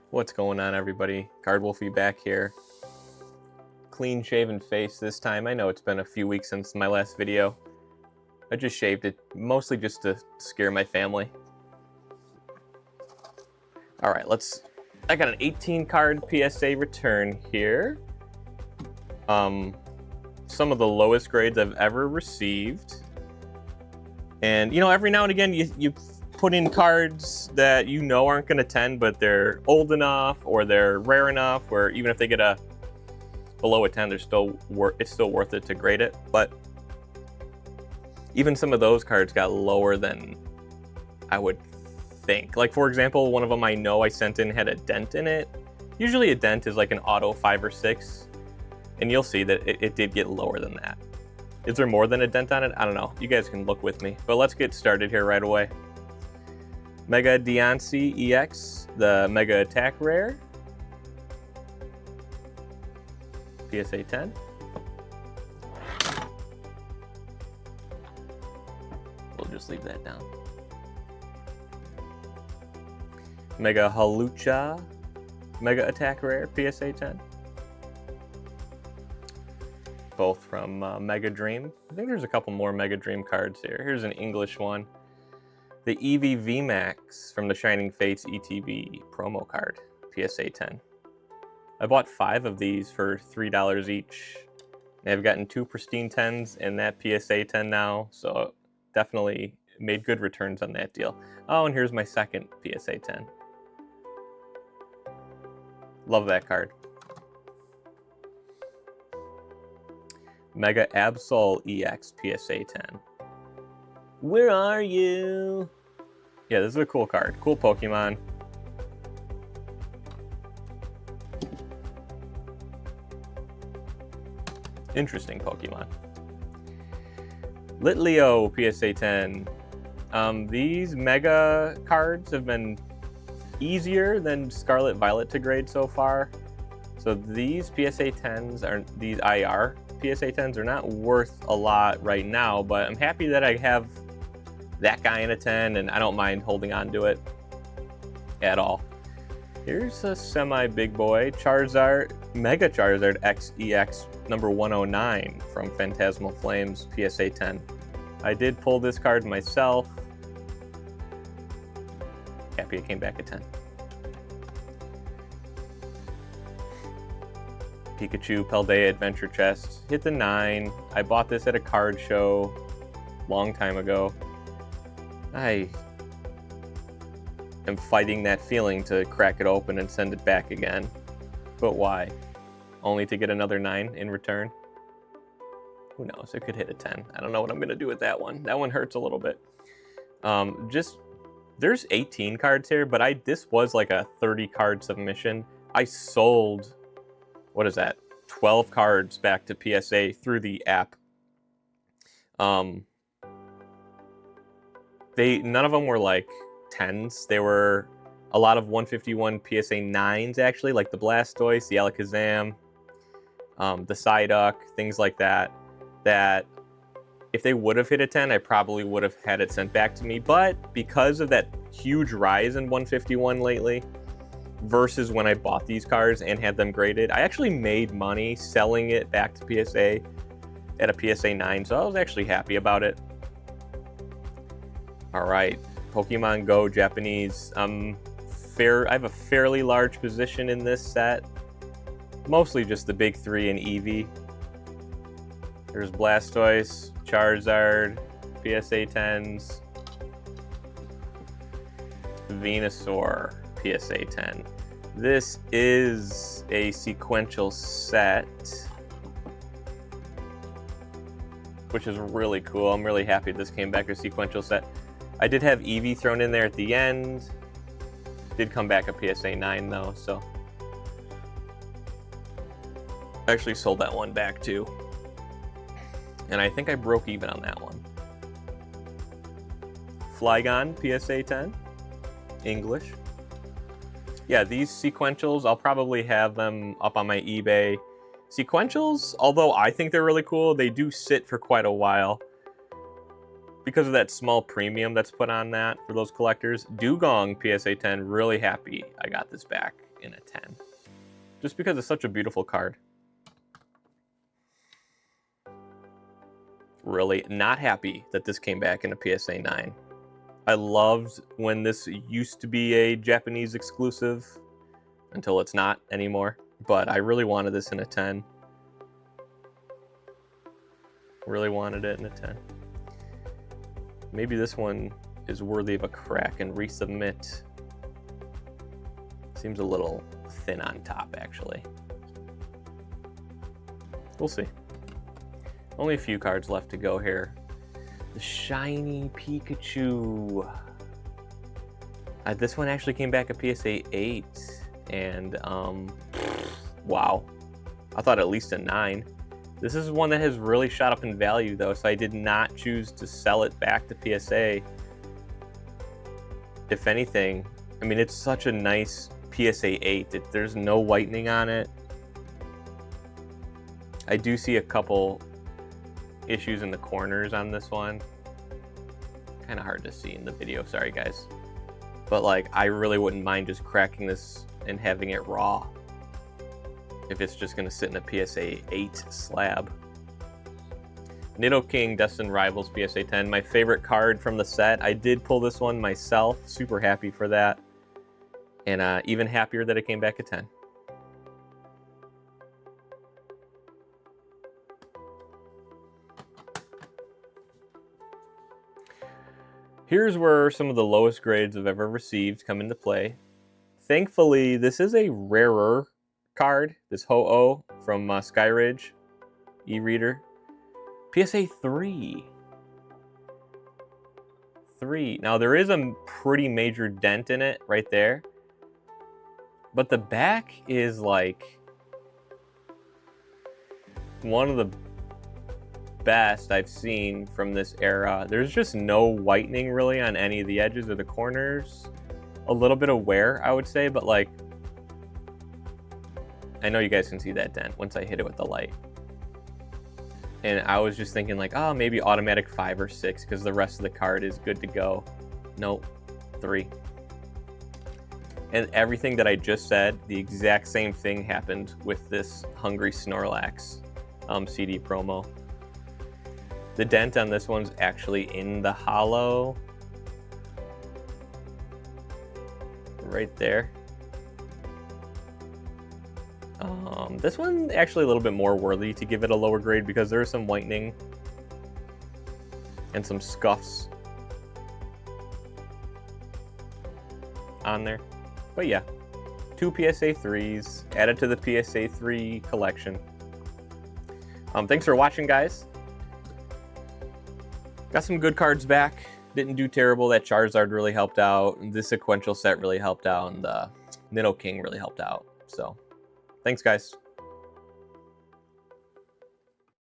What's going on, everybody? Card Wolfie back here. Clean shaven face this time. I know it's been a few weeks since my last video. I just shaved it, mostly just to scare my family. Alright, I got an 18 card PSA return here. Some of the lowest grades I've ever received. And, you know, every now and again you put in cards that you know aren't going to 10, but they're old enough or they're rare enough where even if they get below a 10, it's still worth it to grade it. But even some of those cards got lower than I would think. Like, for example, one of them I know I sent in had a dent in it. Usually a dent is like an auto 5 or 6, and you'll see that it did get lower than that. Is there more than a dent on it? I don't know. You guys can look with me. But let's get started here right away. Mega Deontay EX, the Mega Attack Rare. PSA 10. We'll just leave that down. Mega Halucha, Mega Attack Rare, PSA 10. Both from Mega Dream. I think there's a couple more Mega Dream cards here. Here's an English one. The Eevee VMAX from the Shining Fates ETB promo card, PSA 10. I bought 5 of these for $3 each. I've gotten 2 pristine 10s and that PSA 10 now, so definitely made good returns on that deal. Oh, and here's my second PSA 10. Love that card. Mega Absol EX PSA 10. Where are you? Yeah, this is a cool card. Cool Pokemon. Interesting Pokemon. Litleo PSA 10. These Mega cards have been easier than Scarlet Violet to grade so far. So these PSA 10s these IR PSA 10s are not worth a lot right now, but I'm happy that I have that guy in a 10, and I don't mind holding on to it at all. Here's a semi-big boy, Charizard, Mega Charizard XEX number 109 from Phantasmal Flames, PSA 10. I did pull this card myself. Happy it came back at 10. Pikachu Paldea Adventure Chest, hit the 9. I bought this at a card show long time ago. I am fighting that feeling to crack it open and send it back again. But why? Only to get another 9 in return? Who knows? It could hit a 10. I don't know what I'm going to do with that one. That one hurts a little bit. There's 18 cards here, but this was like a 30 card submission. I sold, what is that? 12 cards back to PSA through the app. None of them were like 10s. They were a lot of 151 PSA 9s, actually, like the Blastoise, the Alakazam, the Psyduck, things like that. That if they would have hit a 10, I probably would have had it sent back to me. But because of that huge rise in 151 lately, versus when I bought these cards and had them graded, I actually made money selling it back to PSA at a PSA 9, so I was actually happy about it. Alright, Pokemon Go Japanese. I have a fairly large position in this set. Mostly just the big 3 and Eevee. There's Blastoise, Charizard, PSA 10s, Venusaur, PSA 10. This is a sequential set, which is really cool. I'm really happy this came back a sequential set. I did have Eevee thrown in there at the end. Did come back a PSA 9 though, so. I actually sold that one back too. And I think I broke even on that one. Flygon, PSA 10. English. Yeah, these sequentials, I'll probably have them up on my eBay. Sequentials, although I think they're really cool, they do sit for quite a while. because of that small premium that's put on that for those collectors. Dugong PSA 10, really happy I got this back. in a 10. Just because it's such a beautiful card. Really not happy that this came back in a PSA 9. I loved when this used to be a Japanese exclusive until it's not anymore. But I really wanted this in a 10. Really wanted it in a 10. Maybe this one is worthy of a crack and resubmit. Seems a little thin on top, actually. We'll see. Only a few cards left to go here. The shiny Pikachu. This one actually came back a PSA 8. And, wow. I thought at least a 9. This is one that has really shot up in value, though, so I did not choose to sell it back to PSA. If anything, I mean, it's such a nice PSA 8. There's no whitening on it. I do see a couple issues in the corners on this one. Kind of hard to see in the video, sorry guys. But like, I really wouldn't mind just cracking this and having it raw if it's just gonna sit in a PSA 8 slab. Nidoking Destined Rivals PSA 10, my favorite card from the set. I did pull this one myself, super happy for that. And even happier that it came back a 10. Here's where some of the lowest grades I've ever received come into play. Thankfully, this is a rarer card, this Ho-Oh from Skyridge e-reader. PSA 3. Now, there is a pretty major dent in it right there. But the back is like one of the best I've seen from this era. There's just no whitening really on any of the edges or the corners. A little bit of wear, I would say, but like, I know you guys can see that dent once I hit it with the light. And I was just thinking like, oh, maybe automatic 5 or 6 because the rest of the card is good to go. Nope, 3. And everything that I just said, the exact same thing happened with this Hungry Snorlax CD promo. The dent on this one's actually in the hollow. Right there. This one actually a little bit more worthy to give it a lower grade because there's some whitening and some scuffs on there. But yeah, 2 PSA 3s added to the PSA 3 collection. Thanks for watching, guys. Got some good cards back. Didn't do terrible. That Charizard really helped out. The Sequential set really helped out. And the Nidoking really helped out. So, thanks, guys.